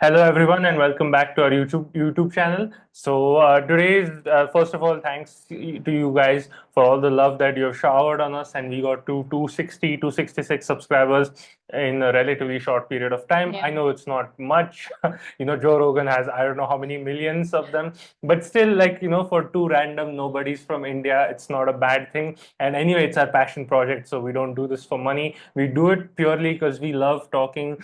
Hello everyone and welcome back to our YouTube channel. So today's first of all, thanks to you guys for all the love that you've showered on us, and we got to 266 subscribers in a relatively short period of time. I Yeah, know it's not much. Joe Rogan has I don't know how many millions of them, but still, for two random nobodies from India, it's not a bad thing. And anyway, it's our passion project, so we don't do this for money. We do it purely because we love talking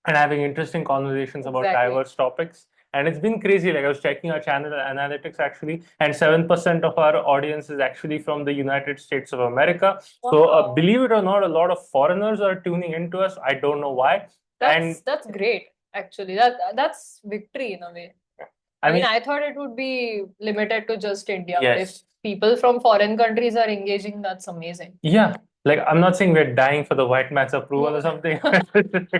and having interesting conversations about exactly. diverse topics. And it's been crazy. Like I was checking our channel analytics actually, and 7% of our audience is actually from the United States of America. So Wow. believe it or not, a lot of foreigners are tuning into us. I don't know why. And That's great, actually. That's victory in a way. I I mean, mean, I thought it would be limited to just India, but if yes, people from foreign countries are engaging, that's amazing. yeah. Like I'm not saying we're dying for the white man's approval or Hmm. something.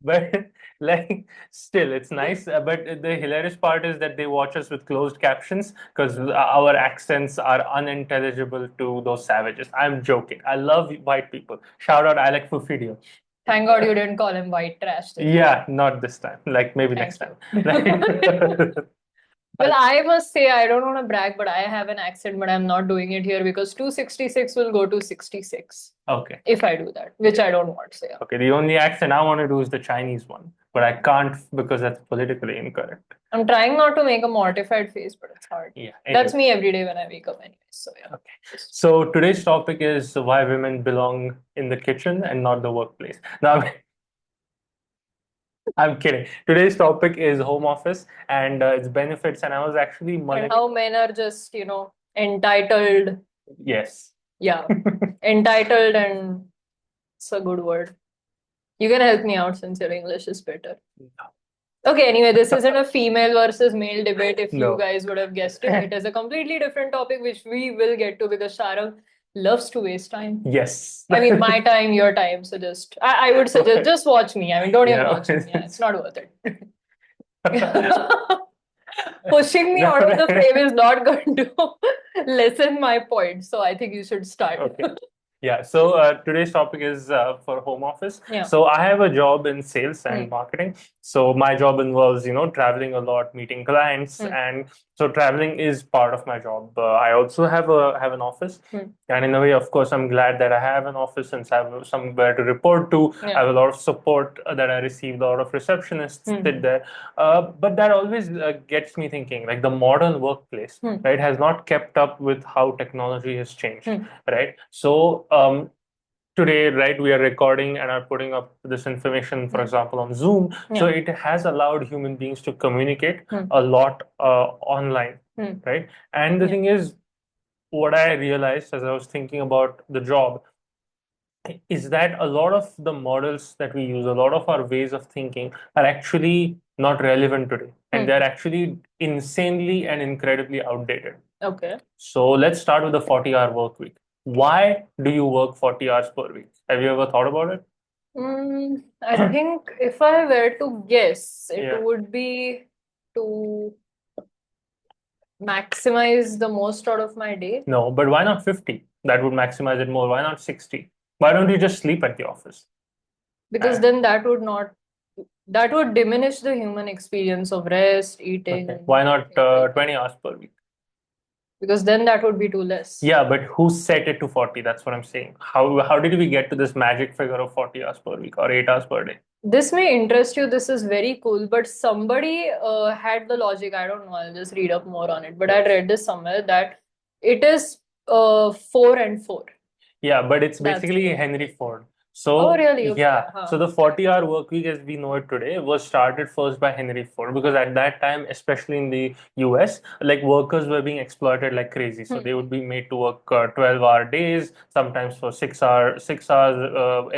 But like still it's nice, but the hilarious part is that they watch us with closed captions because our accents are unintelligible to those savages. I'm joking. I love white people. Shout out Alec Fufidio. Thank God you didn't call him white trash this time. Yeah, not this time, like maybe next Thank time. you. Like, Well, I must say, I don't want to brag, but I have an accent, but I'm not doing it here because 266 will go to 66 okay. if I do that, which I don't want to say. Okay, the only accent I want to do is the Chinese one, but I can't because that's politically incorrect. I'm trying not to make a mortified face, but it's hard. Yeah, That's anyway. me every day when I wake up anyway. So yeah. Okay. So today's topic is why women belong in the kitchen and not the workplace. Now, I'm kidding. Today's topic is home office and its benefits. And I was actually And mulling. how men are just, entitled. Yes. Yeah, entitled, and it's a good word. You can help me out since your English is better. Okay, anyway, this isn't a female versus male debate. If you No. guys would have guessed it, it is a completely different topic, which we will get to because Sharon loves to waste time. Yes. I mean, my time, your time. So I would suggest just watch me. I mean, don't even Yeah. watch me. Yeah, it's not worth it. Pushing me out of the frame is not going to lessen my point. So I think you should start. Okay. Yeah, so today's topic is for home office. Yeah. So I have a job in sales and Hmm. marketing. So my job involves, traveling a lot, meeting clients, Hmm. and so traveling is part of my job. I also have an office, Hmm. and in a way, of course, I'm glad that I have an office since I have somewhere to report to. I Yeah. have a lot of support that I received, a lot of receptionists Hmm. sit there. But that always gets me thinking, like the modern workplace, Hmm. right, has not kept up with how technology has changed, Hmm. right? So today, right, we are recording and are putting up this information, for example, on Zoom. So Yeah. it has allowed human beings to communicate Hmm. a lot online, Hmm. right? And the Yeah. thing is, what I realized as I was thinking about the job is that a lot of the models that we use, a lot of our ways of thinking are actually not relevant today, and Hmm. they're actually insanely and incredibly outdated. Okay. So let's start with the 40-hour work week. Why do you work 40 hours per week? Have you ever thought about it? I think if I were to guess, it Yeah. would be to maximize the most out of my day. No, but why not 50? That would maximize it more. Why not 60? Why don't you just sleep at the office? Because then that would diminish the human experience of rest, eating, Okay. Why not things like that. 20 hours per week? Because then that would be too less. Yeah, but who set it to 40? That's what I'm saying. How did we get to this magic figure of 40 hours per week or 8 hours per day? This may interest you. This is very cool, but somebody had the logic. I don't know. I'll just read up more on it. But I read this somewhere that it is 4 and 4. Yeah, but it's That's basically cool. Henry Ford. Oh, So, really? Okay. yeah, Huh. so the 40-hour work week as we know it today was started first by Henry Ford because at that time, especially in the US, like workers were being exploited like crazy. So Hmm. they would be made to work 12-hour days, sometimes for 6 hours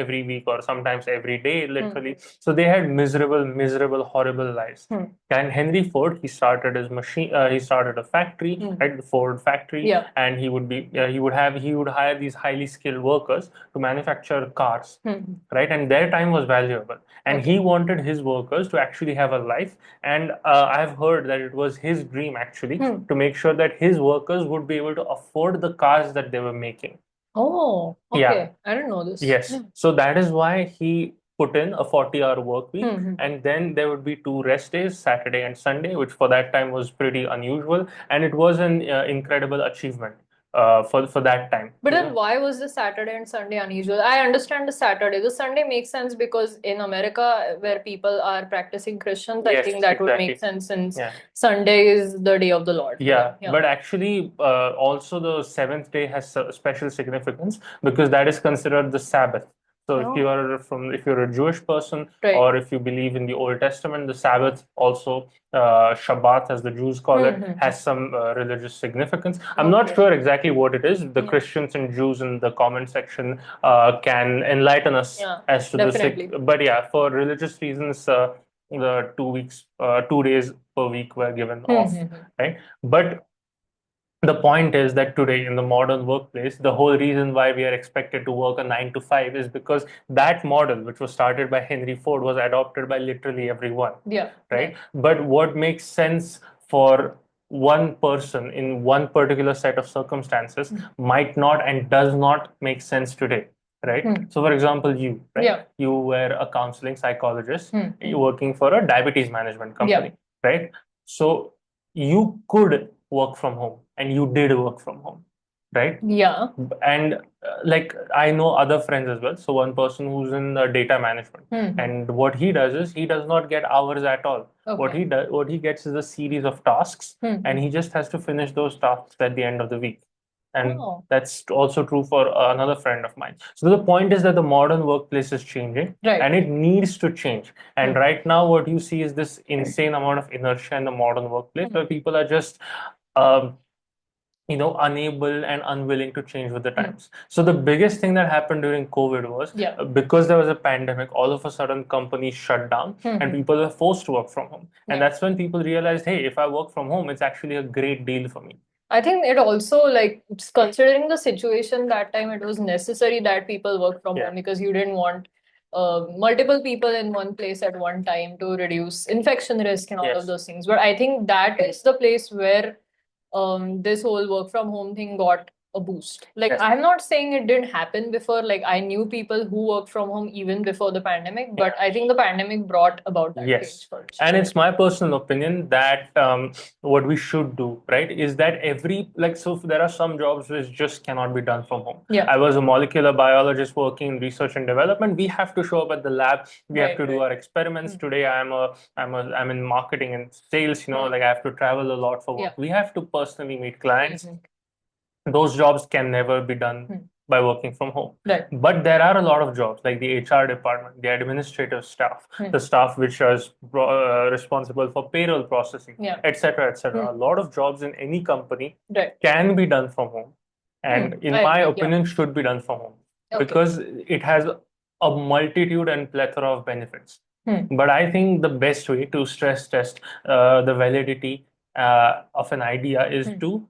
every week, or sometimes every day, literally. So they had miserable, horrible lives. Hmm. And Henry Ford, he started a factory, right, the Ford factory, Yeah. and he would hire these highly skilled workers to manufacture cars, right? And their time was valuable, and he Okay. wanted his workers to actually have a life. And I've heard that it was his dream actually to make sure that his workers would be able to afford the cars that they were making. Oh, Yeah. okay. I didn't know this. Yes. Yeah. So that is why he put in a 40-hour work week, and then there would be 2 rest days, Saturday and Sunday, which for that time was pretty unusual, and it was an incredible achievement for that time. But then why was the Saturday and Sunday unusual? I understand the Saturday. The Sunday makes sense because in America, where people are practicing Christians, I Yes, think that would exactly. make sense since Yeah. Sunday is the day of the Lord. Yeah, Yeah. but actually, also the seventh day has special significance because that is considered the Sabbath. So if you're a Jewish person, Right. or if you believe in the Old Testament, the Sabbath also, Shabbat as the Jews call it, has some religious significance. I'm not sure exactly what it is. The Christians and Jews in the comment section can enlighten us as to definitely. but yeah, for religious reasons, the 2 weeks, 2 days per week were given off, right? But the point is that today in the modern workplace, the whole reason why we are expected to work a 9 to 5 is because that model, which was started by Henry Ford, was adopted by literally everyone. Yeah. Right. But what makes sense for one person in one particular set of circumstances might not and does not make sense today. Right. So, for example, you, right? Yeah. You were a counseling psychologist, you're working for a diabetes management company, right? So you could work from home, and you did work from home, right? Yeah. And like I know other friends as well. So one person who's in data management, and what he does is he does not get hours at all. What he gets is a series of tasks, and he just has to finish those tasks at the end of the week. And that's also true for another friend of mine. So the point is that the modern workplace is changing, and it needs to change. And right now, what you see is this insane amount of inertia in the modern workplace, where people are just um, unable and unwilling to change with the times. So the biggest thing that happened during COVID was because there was a pandemic, all of a sudden companies shut down and people were forced to work from home. And that's when people realized, hey, if I work from home, it's actually a great deal for me. I think it also, like, considering the situation that time, it was necessary that people work from home because you didn't want multiple people in one place at one time to reduce infection risk and all of those things. But I think that is the place where this whole work from home thing got a boost. Like, I'm not saying it didn't happen before. Like, I knew people who worked from home even before the pandemic, but I think the pandemic brought about that change first. And it's my personal opinion that what we should do, right, is that so there are some jobs which just cannot be done from home. I was a molecular biologist working in research and development. We have to show up at the lab. We have to do our experiments. Today, I'm in marketing and sales. Like I have to travel a lot for work. We have to personally meet clients. Those jobs can never be done by working from home. But there are a lot of jobs like the HR department, the administrative staff, the staff which is responsible for payroll processing, etc., etc. A lot of jobs in any company can be done from home, and in my opinion, should be done from home because it has a multitude and plethora of benefits. But I think the best way to stress test the validity of an idea is to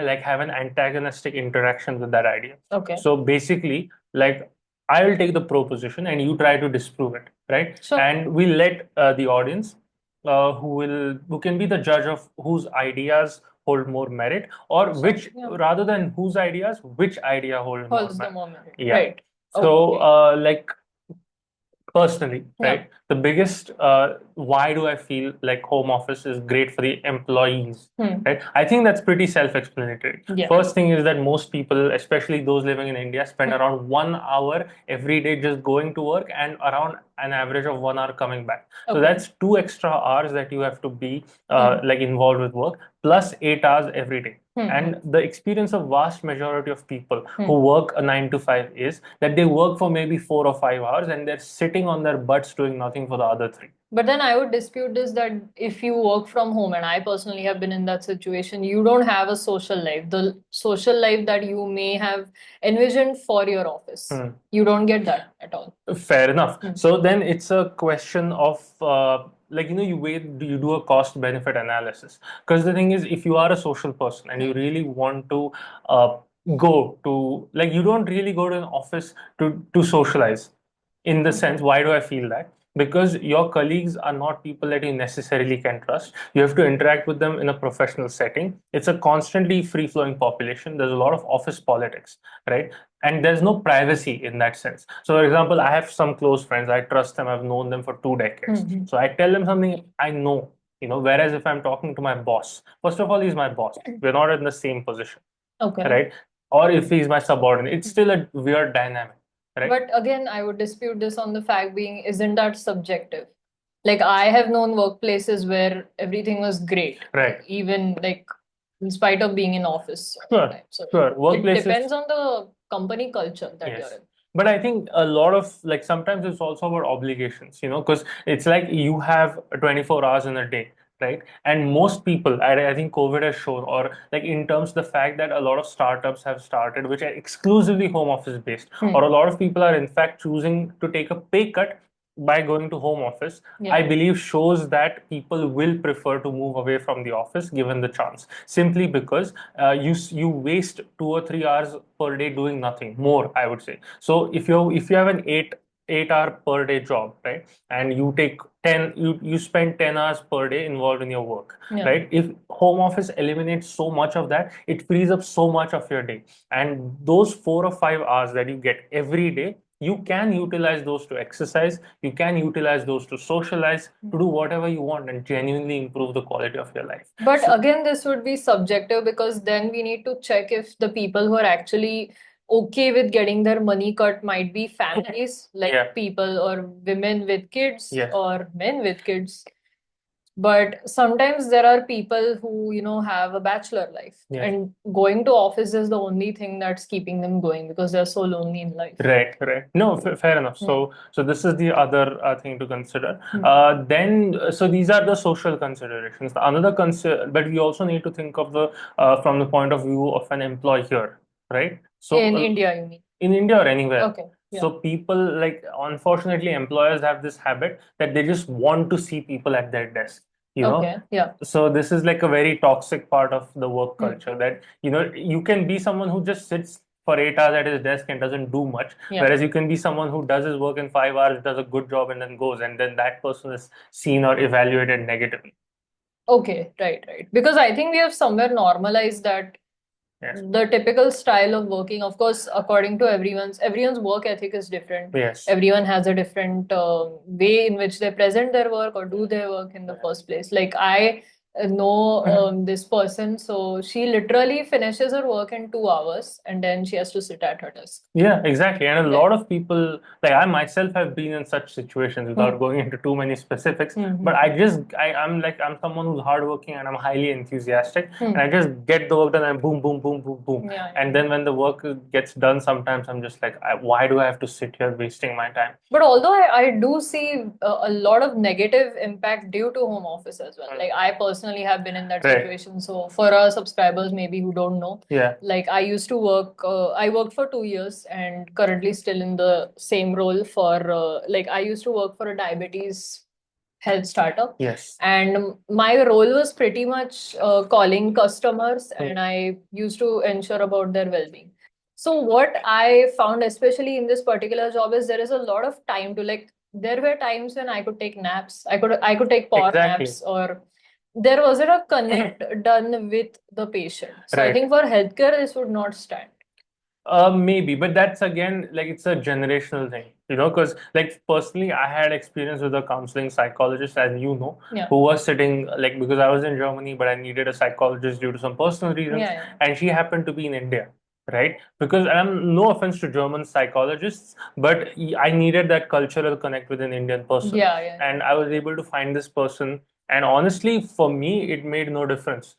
like have an antagonistic interaction with that idea. So basically, like I will take the proposition and you try to disprove it, right? And we let the audience who can be the judge of whose ideas hold more merit, or rather than whose ideas, which idea holds more merit. Right. So like personally, right, the biggest why do I feel like home office is great for the employees, right? I think that's pretty self-explanatory. First thing is that most people, especially those living in India, spend around 1 hour every day just going to work and around an average of 1 hour coming back. So that's 2 extra hours that you have to be like involved with work, plus 8 hours every day. And the experience of vast majority of people who work a 9 to 5 is that they work for maybe 4 or 5 hours and they're sitting on their butts doing nothing for the other 3. But then I would dispute this that if you work from home, and I personally have been in that situation, you don't have a social life. The social life that you may have envisioned for your office, you don't get that at all. Fair enough. So then it's a question of like you do a cost benefit analysis, because the thing is, if you are a social person and you really want to go to, like, you don't really go to an office to socialize. In the sense, why do I feel that? Because your colleagues are not people that you necessarily can trust. You have to interact with them in a professional setting. It's a constantly free-flowing population. There's a lot of office politics, right? and there's no privacy in that sense. So, for example, I have some close friends, I trust them, I've known them for 2 decades. So I tell them something I know, whereas if I'm talking to my boss, first of all, he's my boss. We're not in the same position, Okay. right? Or if he's my subordinate, it's still a weird dynamic, right? But again, I would dispute this on the fact being, isn't that subjective? Like I have known workplaces where everything was great, Right. even like in spite of being in office all the Sure, time. So sure. it Workplaces. depends on the company culture that you're Yes. in. But I think a lot of like sometimes it's also about obligations, because it's like you have 24 hours in a day, right? And most people, I think COVID has shown, or like in terms of the fact that a lot of startups have started, which are exclusively home office based, or a lot of people are in fact choosing to take a pay cut by going to home office, I believe shows that people will prefer to move away from the office given the chance, simply because you waste 2 or 3 hours per day doing nothing more, I would say. So if you have an 8 hour per day job, right, and you take 10, you spend 10 hours per day involved in your work, right? If home office eliminates so much of that, it frees up so much of your day, and those 4 or 5 hours that you get every day, you can utilize those to exercise, you can utilize those to socialize, to do whatever you want and genuinely improve the quality of your life. But again, this would be subjective because then we need to check if the people who are actually okay with getting their money cut might be families, like people or women with kids or men with kids. But sometimes there are people who, have a bachelor life, and going to office is the only thing that's keeping them going because they're so lonely in life. Right, right. No, fair enough. So this is the other thing to consider. So these are the social considerations. The another consider, but we also need to think of the from the point of view of an employer, right? So In India, you mean? In India or anywhere. Okay. So people, like, unfortunately, employers have this habit that they just want to see people at their desk. Okay. Yeah. So this is like a very toxic part of the work culture that you can be someone who just sits for 8 hours at his desk and doesn't do much, whereas you can be someone who does his work in 5 hours, does a good job, and then goes, and then that person is seen or evaluated negatively. Okay, right. Because I think we have somewhere normalized that the typical style of working, of course, according to everyone's work ethic is different. Yes. Everyone has a different way in which they present their work or do their work in the first place. Like I know this person, so she literally finishes her work in 2 hours and then she has to sit at her desk. Yeah, exactly. And a lot of people, like I myself have been in such situations without going into too many specifics. But I'm someone who's hardworking and I'm highly enthusiastic. And I just get the work done and boom, boom, boom, boom, boom. And then when the work gets done, sometimes I'm just like, why do I have to sit here wasting my time? But although I do see a lot of negative impact due to home office as well. Like I personally have been in that situation. So for our subscribers maybe who don't know, like I used to work, I worked for 2 years and currently still in the same role for, like I used to work for a diabetes health startup. Yes. And my role was pretty much calling customers and I used to ensure about their well-being. So what I found, especially in this particular job, is there is a lot of time to like. There were times when I could take naps. I could take power naps, or there wasn't a connect done with the patient. So I think for healthcare, this would not stand. Maybe, but that's again like it's a generational thing, because like personally, I had experience with a counseling psychologist, as you know, who was sitting like because I was in Germany, but I needed a psychologist due to some personal reasons, and she happened to be in India, right? Because and I'm no offense to German psychologists, but I needed that cultural connect with an Indian person, and I was able to find this person, and honestly, for me, it made no difference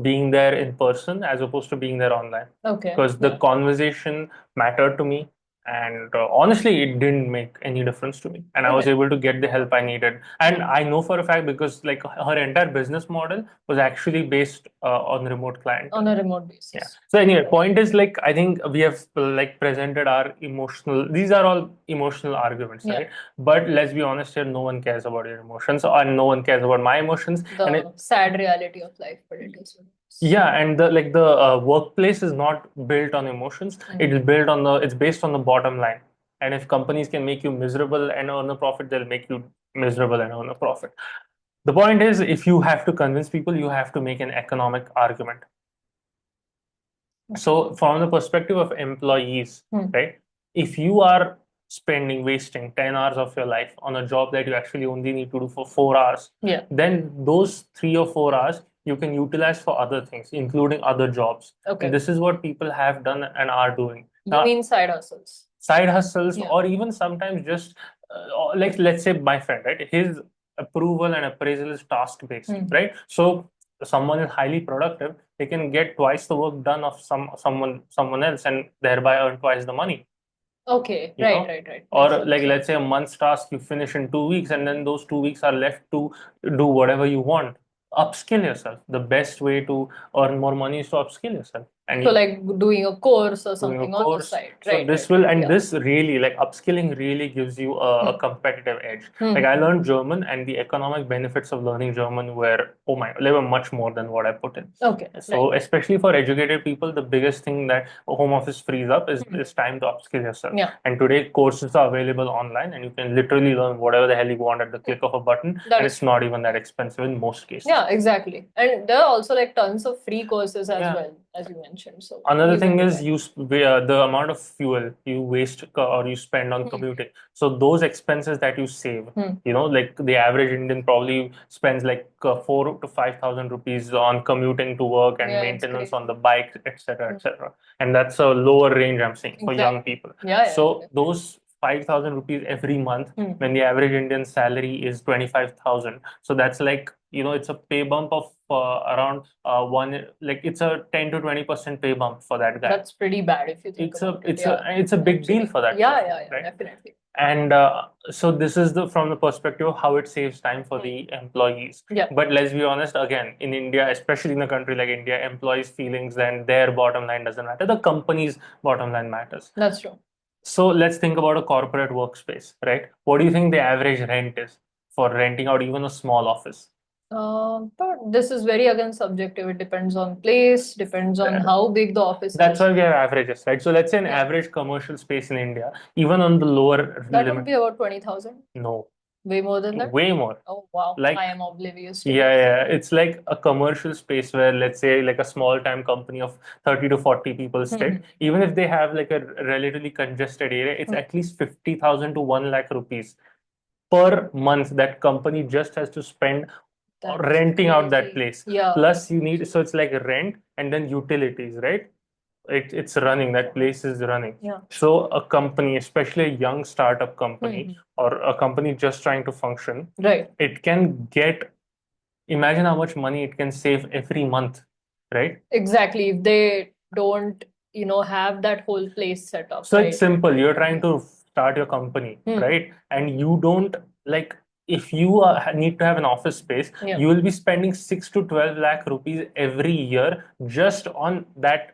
being there in person as opposed to being there online. Okay. Because the conversation mattered to me. And honestly, it didn't make any difference to me. And I was able to get the help I needed. And I know for a fact because like her entire business model was actually based on remote client. On a remote basis. Yeah. So anyway, point is like I think we have like presented our these are all emotional arguments, right? But let's be honest here, no one cares about your emotions or no one cares about my emotions. The sad reality of life, but it is. Yeah, and the workplace is not built on emotions. It's based on the bottom line. And if companies can make you miserable and earn a profit, they'll make you miserable and earn a profit. The point is, if you have to convince people, you have to make an economic argument. So from the perspective of employees, right? If you are wasting 10 hours of your life on a job that you actually only need to do for 4 hours, Yeah. then those 3 or 4 hours you can utilize for other things, including other jobs. Okay. And this is what people have done and are doing. You mean side hustles? Side hustles, Yeah. or even sometimes just like, let's say my friend, right? His approval and appraisal is task based, right? So someone is highly productive, they can get twice the work done of someone else and thereby earn twice the money. Okay, You right, know? right, right. Or Makes sense, like, yeah. let's say a month's task you finish in 2 weeks, and then those 2 weeks are left to do whatever you want. Upskill yourself. The best way to earn more money is to upskill yourself. And So like doing a course or doing a something on the course. side, So right? this Right, will, right, and yeah. this really, like, upskilling really gives you a competitive edge. Like, I learned German, and the economic benefits of learning German were, oh my, they were much more than what I put in. Okay, So right. especially for educated people, the biggest thing that a home office frees up is time to upskill yourself. Yeah. And today courses are available online, and you can literally learn whatever the hell you want at the click of a button, That and is it's not even that expensive in most cases. Yeah, exactly. And there are also like tons of free courses as Yeah. well, as you mentioned. So Another you thing can do is that. the amount of fuel you waste or you spend on commuting. So those expenses that you save, like the average Indian probably spends like 4 to 5,000 rupees on commuting to work and Yeah, it's maintenance on the crazy. bike, etc., etc. And that's a lower range I'm saying for young Exactly. people. Yeah, yeah, So definitely. those 5,000 rupees every month, when the average Indian salary is 25,000, so that's like, it's a pay bump of around like it's a 10 to 20% pay bump for that guy. That's pretty bad if you think about it. Yeah, It's a big deal actually. for that Yeah, person, yeah, yeah, right? definitely. And so this is the from the perspective of how it saves time for the employees. Yeah. But let's be honest, again, in India, especially in a country like India, employees' feelings and their bottom line doesn't matter. The company's bottom line matters. That's true. So let's think about a corporate workspace, right? What do you think the average rent is for renting out even a small office? But this is very again subjective. It depends on place, depends on how big the office That's is. why we have averages, right? So let's say an average commercial space in India, even on the lower That limit. would be about 20,000. No, Way more than that? way more. Oh, wow. Like, I am oblivious to yeah, this. yeah. It's like a commercial space where, let's say, like a small time company of 30 to 40 people sit. Even if they have like a relatively congested area, it's at least 50,000 to 1 lakh rupees per month that company just has to spend renting out that place. Yeah. Plus, you need, so it's like rent and then utilities, right? It's running, that place is running. Yeah. So a company, especially a young startup company or a company just trying to function, Right. it can get, imagine how much money it can save every month, right? Exactly. If they don't, have that whole place set up. So right? it's simple. You're trying to start your company, right? And you don't, like, if you need to have an office space, you will be spending 6 to 12 lakh rupees every year just on that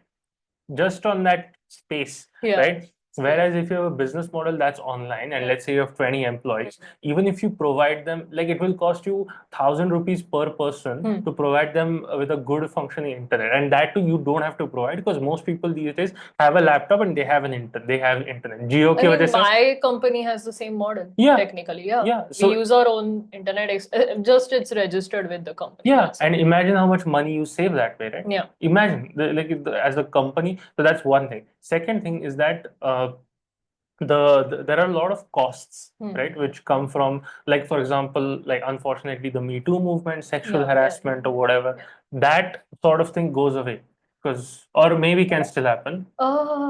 space, right? Whereas if you have a business model that's online, and let's say you have 20 employees, even if you provide them, like, it will cost you 1,000 rupees per person to provide them with a good functioning internet, and that too you don't have to provide because most people these days have a laptop and they have internet. Jio I ki mean, wajah se, my company has the same model, yeah, technically. Yeah. yeah. We So use our own internet, just it's registered with the company. yeah, That's it. and imagine how much money you save that way, right? Yeah. Imagine, as a company. So that's one thing. Second thing is that there are a lot of costs, right, which come from, like, for example, like, unfortunately, the Me Too movement, sexual harassment or whatever, that sort of thing goes away because, or maybe can still happen.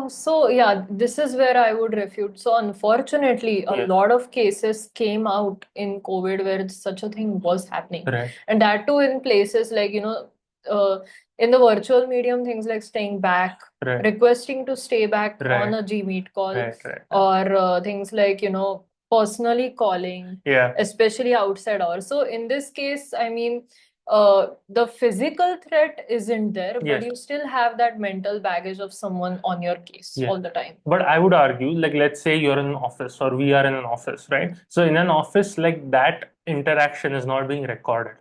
So yeah, this is where I would refute. So unfortunately, a lot of cases came out in COVID where such a thing was happening. Right. And that too in places like, in the virtual medium, things like staying back, Right. requesting to stay back Right. on a Gmeet call, Right. or things like, personally calling, Yeah. especially outside hours. So in this case, I mean, the physical threat isn't there, but Yes. you still have that mental baggage of someone on your case Yeah. all the time. But I would argue, like, let's say you're in an office or we are in an office, right? So in an office, like, that interaction is not being recorded,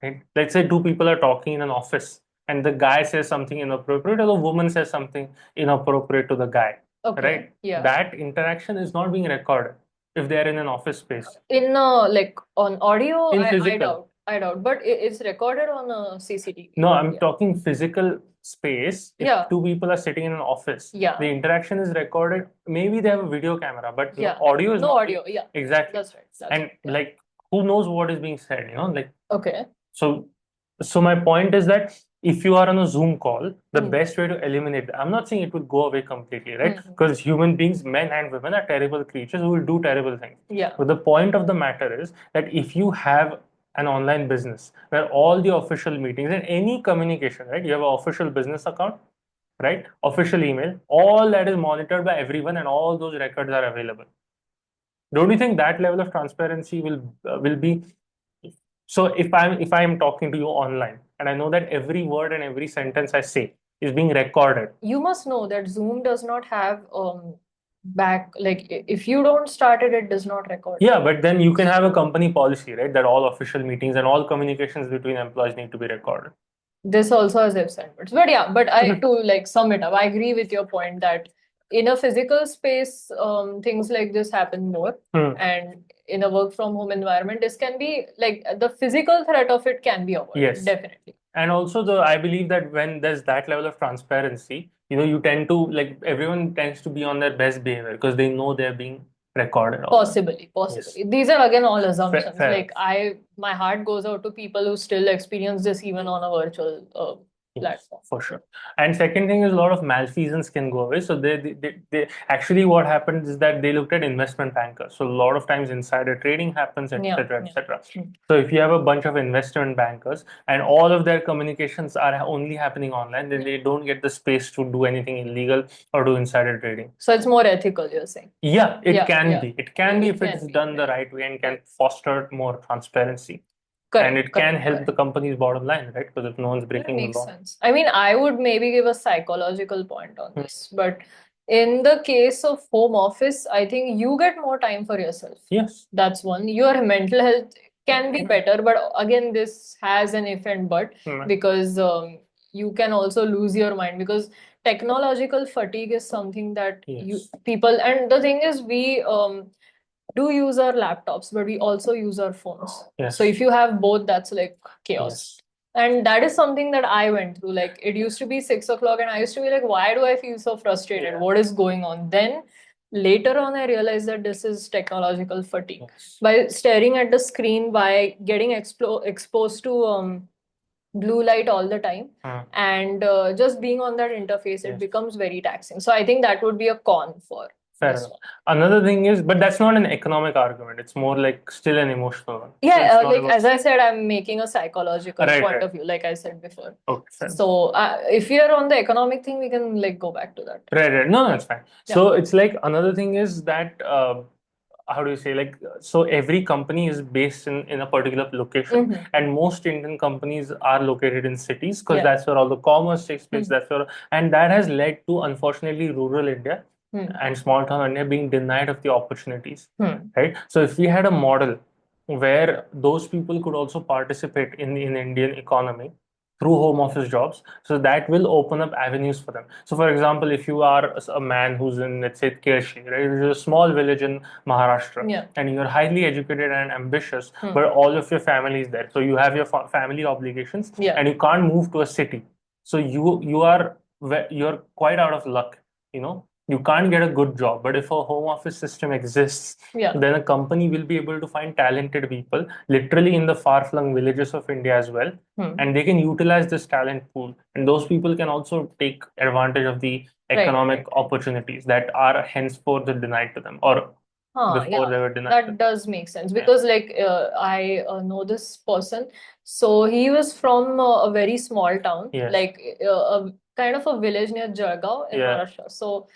right? Let's say two people are talking in an office and the guy says something inappropriate or the woman says something inappropriate to the guy, Okay. right? Yeah. That interaction is not being recorded if they're in an office space. In like on audio, In I physical. doubt. I doubt, but it's recorded on a CCTV. No, I'm Yeah. talking physical space. If Yeah. two people are sitting in an office, Yeah. the interaction is recorded. Maybe they have a video camera, but no Yeah. audio is No not. audio. Yeah. Exactly. That's right. That's And right. Yeah. like, who knows what is being said, like, Okay. so my point is that if you are on a Zoom call, the Mm. best way to eliminate I'm not saying it will go away completely, right? Mhm. Because human beings, men and women, are terrible creatures who will do terrible things. Yeah. But the point of the matter is that if you have an online business where all the official meetings and any communication, right? You have an official business account, right? Official email, all that is monitored by everyone and all those records are available. Don't you think that level of transparency will be so if I'm talking to you online and I know that every word and every sentence I say is being recorded. You must know that Zoom does not have back, like if you don't start it, it does not record. Yeah, but then you can have a company policy, right? That all official meetings and all communications between employees need to be recorded. This also has ifs and buts. But yeah, but to like sum it up, I agree with your point that in a physical space, things like this happen more. And in a work from home environment, this can be like the physical threat of it can be avoided. Yes. Definitely. And also I believe that when there's that level of transparency, you tend to like everyone tends to be on their best behavior because they know they're being recorded. Possibly. Yes. These are again all assumptions. Fair. Like my heart goes out to people who still experience this even on a virtual platform. For sure. And second thing is a lot of malfeasance can go away. So they actually what happened is that they looked at investment bankers. So a lot of times insider trading happens, etc., etc. So if you have a bunch of investment bankers and all of their communications are only happening online, then they don't get the space to do anything illegal or do insider trading. So it's more ethical, you're saying? Yeah, it can be. It can be if it's done the right right way and can foster more transparency. Correct, And it can help the company's bottom line, right? Because if no one's breaking the law. Sense. I mean, I would maybe give a psychological point on this, but in the case of home office, I think you get more time for yourself. Yes. That's one. Your mental health can be better, but again, this has an if and but because you can also lose your mind because technological fatigue is something that people, and the thing is, we do use our laptops, but we also use our phones. Yes. So if you have both, that's like chaos. And that is something that I went through. Like it used to be 6 o'clock, and I used to be like, why do I feel so frustrated? What is going on? Then later on, I realized that this is technological fatigue. By staring at the screen, by getting exposed to blue light all the time, and just being on that interface, it becomes very taxing. So I think that would be a con for Fair enough. Another thing is, but that's not an economic argument. It's more like still an emotional one. Yeah, like as I said, I'm making a psychological point of view, like I said before. Okay. So if you're on the economic thing, we can like go back to that. Right. No, that's fine. So it's like another thing is that how do you say, like, so every company is based in a particular location, and most Indian companies are located in cities because that's where all the commerce takes place. That's where, and that has led to, unfortunately, rural India and small town India being denied of the opportunities, right? So if we had a model where those people could also participate in Indian economy through home office jobs, so that will open up avenues for them. So for example, if you are a man who's in, let's say, Kershi, right, which is a small village in Maharashtra, and you're highly educated and ambitious, but all of your family is there, so you have your family obligations, and you can't move to a city, so you're quite out of luck, you can't get a good job. But if a home office system exists, then a company will be able to find talented people literally in the far-flung villages of India as well. And they can utilize this talent pool. And those people can also take advantage of the economic opportunities that are henceforth denied to them, or before they were denied. That does make sense because like I know this person. So he was from a very small town, like a kind of a village near Jalgaon in Maharashtra. So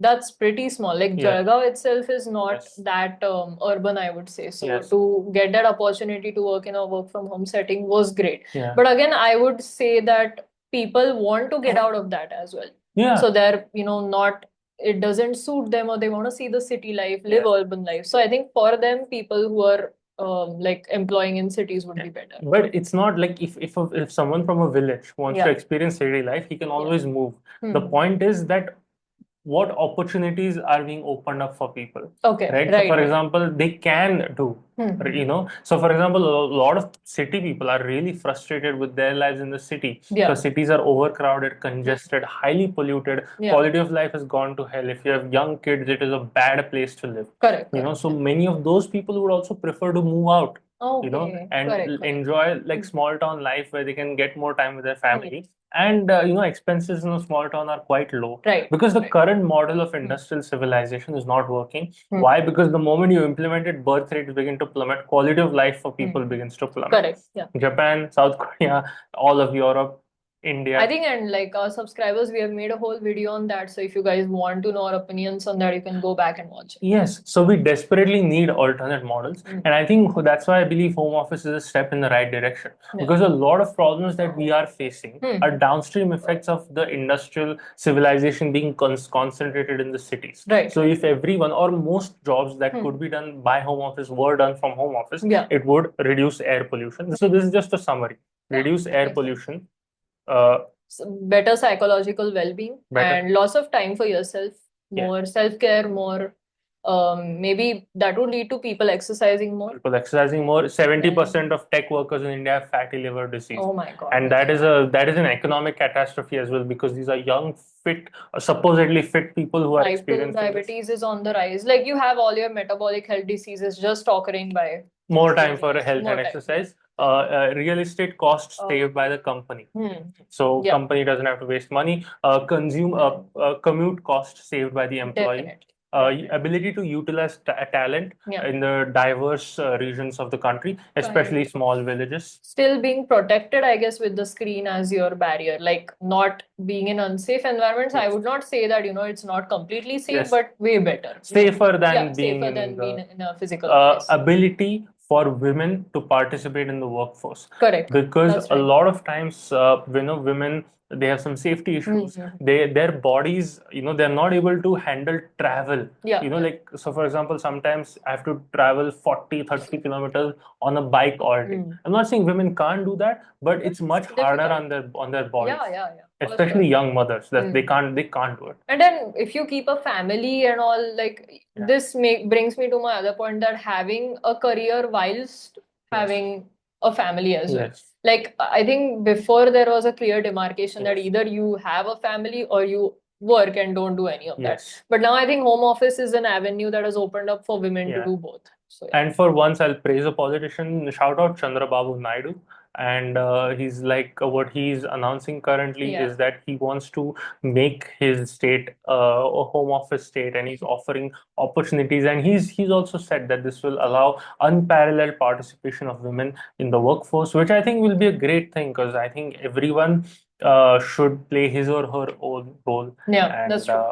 that's pretty small. Like Jalgaon itself is not that urban, I would say. So to get that opportunity to work in a work from home setting was great. But again, I would say that people want to get out of that as well. So they're, not, it doesn't suit them, or they want to see the city life, live urban life. So I think for them, people who are like employing in cities would be better. But it's not like if someone from a village wants to experience city life, he can always move. The point is that what opportunities are being opened up for people, Okay, right? So, right, for right. example, they can do, so for example, a lot of city people are really frustrated with their lives in the city Yeah. because cities are overcrowded, congested, highly polluted. Yeah. Quality of life has gone to hell. If you have young kids, it is a bad place to live. Correct, You know, correct. so many of those people would also prefer to move out, Okay, and correct, correct. enjoy like small town life where they can get more time with their family. And expenses in a small town are quite low, Right. because the Right. current model of industrial civilization is not working. Why? Because the moment you implement it, birth rates begin to plummet, quality of life for people begins to plummet. Correct. Yeah. Japan, South Korea, all of Europe, India. I think, and like our subscribers, we have made a whole video on that. So if you guys want to know our opinions on that, you can go back and watch it. Yes, so we desperately need alternate models, and I think that's why I believe home office is a step in the right direction, because a lot of problems that we are facing are downstream effects of the industrial civilization being concentrated in the cities. Right. So if everyone or most jobs that could be done by home office were done from home office, it would reduce air pollution. So this is just a summary: reduce air pollution, better psychological well-being, and lots of time for yourself, more self-care, more maybe that would lead to people exercising more. People exercising more. 70% of tech workers in India have fatty liver disease. Oh my God. And that is an economic catastrophe as well, because these are young, fit, supposedly fit people who are Type 2 experiencing diabetes is on the rise. Like you have all your metabolic health diseases just occurring by more time for health more and time. exercise. Real estate costs saved by the company. So company doesn't have to waste money. Commute cost saved by the employee. Definitely. Ability to utilize talent in the diverse regions of the country, especially small villages. Still being protected, I guess, with the screen as your barrier, like not being in unsafe environments. I would not say that, it's not completely safe, but way better. Safer than being safer in than being the in a physical place. ability for women to participate in the workforce. Correct. Because That's a right. lot of times, women, they have some safety issues. Their bodies, they're not able to handle travel. Like, so for example, sometimes I have to travel 40, 30 kilometers on a bike all day. I'm not saying women can't do that, but it's much harder on their bodies. Yeah. Especially young mothers, that they can't do it. And then if you keep a family and all, like this brings me to my other point, that having a career whilst having a family as well. Like I think before there was a clear demarcation that either you have a family or you work and don't do any of that. But now I think home office is an avenue that has opened up for women to do both. So And for once, I'll praise a politician. Shout out Chandrababu Naidu. And he's like, what he's announcing currently is that he wants to make his state a home office state, and he's offering opportunities. And he's also said that this will allow unparalleled participation of women in the workforce, which I think will be a great thing, because I think everyone should play his or her own role. Yeah, that's true.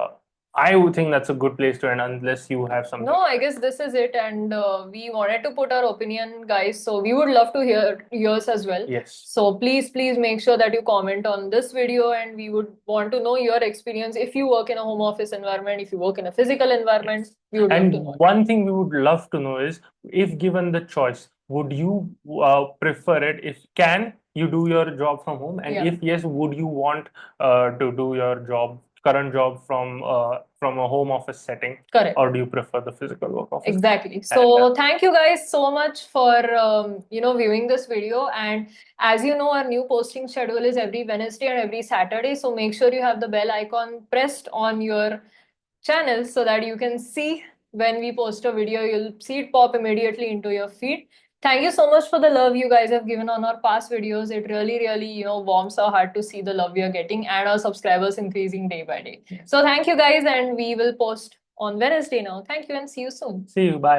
I would think that's a good place to end, unless you have something. No, I guess this is it, and we wanted to put our opinion, guys. So we would love to hear yours as well. Yes. So please make sure that you comment on this video, and we would want to know your experience. If you work in a home office environment, if you work in a physical environment, we would love to know. One thing we would love to know is, if given the choice, would you prefer it? If can you do your job from home, and if yes, would you want to do your current job from a home office setting? Correct. Or do you prefer the physical work office? Exactly. So thank you guys so much for viewing this video. And as you know, our new posting schedule is every Wednesday and every Saturday. So make sure you have the bell icon pressed on your channel so that you can see when we post a video. You'll see it pop immediately into your feed. Thank you so much for the love you guys have given on our past videos. It really, warms our heart to see the love we are getting and our subscribers increasing day by day. So thank you guys, and we will post on Wednesday now. Thank you and see you soon. See you. Bye.